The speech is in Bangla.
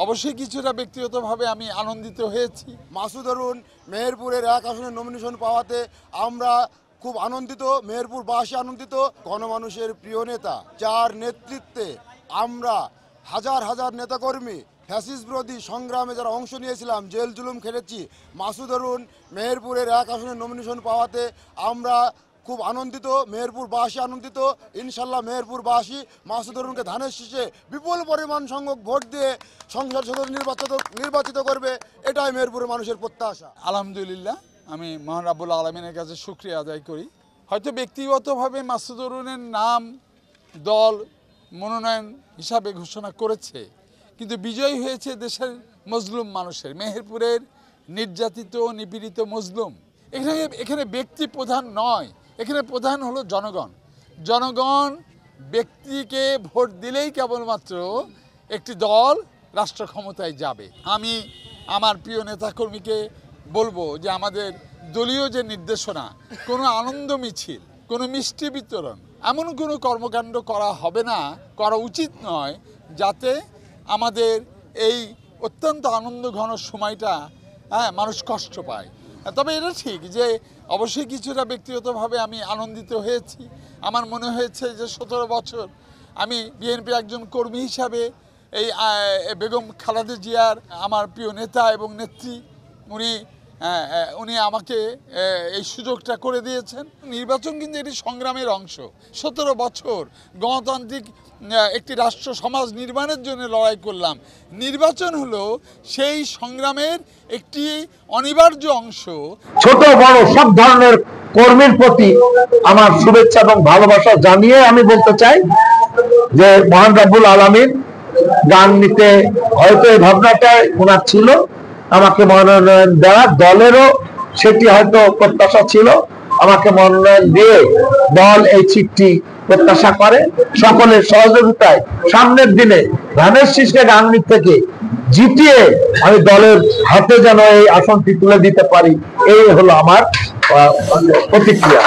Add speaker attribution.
Speaker 1: অবশ্যই কিছুটা ব্যক্তিগতভাবে আমি আনন্দিত হয়েছি।
Speaker 2: মাসুদ অরুণ মেহেরপুরের 1 আসনে নমিনেশন পাওয়াতে আমরা খুব আনন্দিত, মেহেরপুরবাসী আনন্দিত। গণমানুষের প্রিয় নেতা, যার নেতৃত্বে আমরা হাজার হাজার নেতাকর্মী ফ্যাসিস্ট বিরোধী সংগ্রামে যারা অংশ নিয়েছিলাম, জেল জুলুম খেটেছি, মাসুদ অরুণ মেহেরপুরের 1 আসনে নমিনেশন পাওয়াতে আমরা খুব আনন্দিত, মেহেরপুরবাসী আনন্দিত। ইনশাল্লাহ মেহেরপুরবাসী মাসুদ অরুণকে ধানের শীষে বিপুল পরিমাণ সংখ্যক ভোট দিয়ে সংসদ সদস্য নির্বাচিত করবে, এটাই মেহেরপুরের মানুষের প্রত্যাশা।
Speaker 1: আলহামদুলিল্লাহ, আমি মহান রাব্বুল আলামিনের কাছে শুকরিয়া আদায় করি। হয়তো ব্যক্তিগতভাবে মাসুদ অরুণের নাম দল মনোনয়ন হিসাবে ঘোষণা করেছে, কিন্তু বিজয়ী হয়েছে দেশের মজলুম মানুষের, মেহেরপুরের নির্যাতিত নিপীড়িত মজলুম। এখানে ব্যক্তি প্রধান নয়, এখানে প্রধান হলো জনগণ। জনগণ ব্যক্তিকে ভোট দিলেই কেবলমাত্র একটি দল রাষ্ট্র ক্ষমতায় যাবে। আমি আমার প্রিয় নেতাকর্মীকে বলবো যে আমাদের দলীয় যে নির্দেশনা, কোনো আনন্দ মিছিল, কোনো মিষ্টি বিতরণ, এমন কোনো কর্মকাণ্ড করা হবে না, করা উচিত নয়, যাতে আমাদের এই অত্যন্ত আনন্দঘন সময়টা মানুষ কষ্ট পায়। তবে এটা ঠিক যে অবশ্যই কিছুটা ব্যক্তিগতভাবে আমি আনন্দিত হয়েছি। আমার মনে হয়েছে যে 17 বছর আমি বিএনপির একজন কর্মী হিসাবে এই বেগম খালেদা জিয়ার, আমার প্রিয় নেতা এবং নেত্রী, উনি আমাকে এই সুযোগটা করে দিয়েছেন। নির্বাচন কিন্তু এটি সংগ্রামের অংশ। 17 বছর গণতান্ত্রিক একটি রাষ্ট্র সমাজ নির্মাণের জন্য লড়াই করলাম। নির্বাচন হলো সেই সংগ্রামের একটি অনিবার্য অংশ।
Speaker 3: ছোট বড় সব ধরনের কর্মীর প্রতি আমার শুভেচ্ছা এবং ভালোবাসা জানিয়ে আমি বলতে চাই যে মহান রাব্বুল আলামিন গান নিতে হয়তো এই ভাবনাটাই ওনার ছিল, আমাকে মনোনয়ন দেওয়া, দলেরও সেটি হয়তো প্রত্যাশা ছিল। আমাকে মনোনয়ন দিয়ে দল এই চিঠি প্রত্যাশা করে। সকলের সহযোগিতায় সামনের দিনে ধানের শীষকে গাংনী থেকে জিতিয়ে আমি দলের হাতে যেন এই আসনটি তুলে দিতে পারি, এই হলো আমার প্রতিক্রিয়া।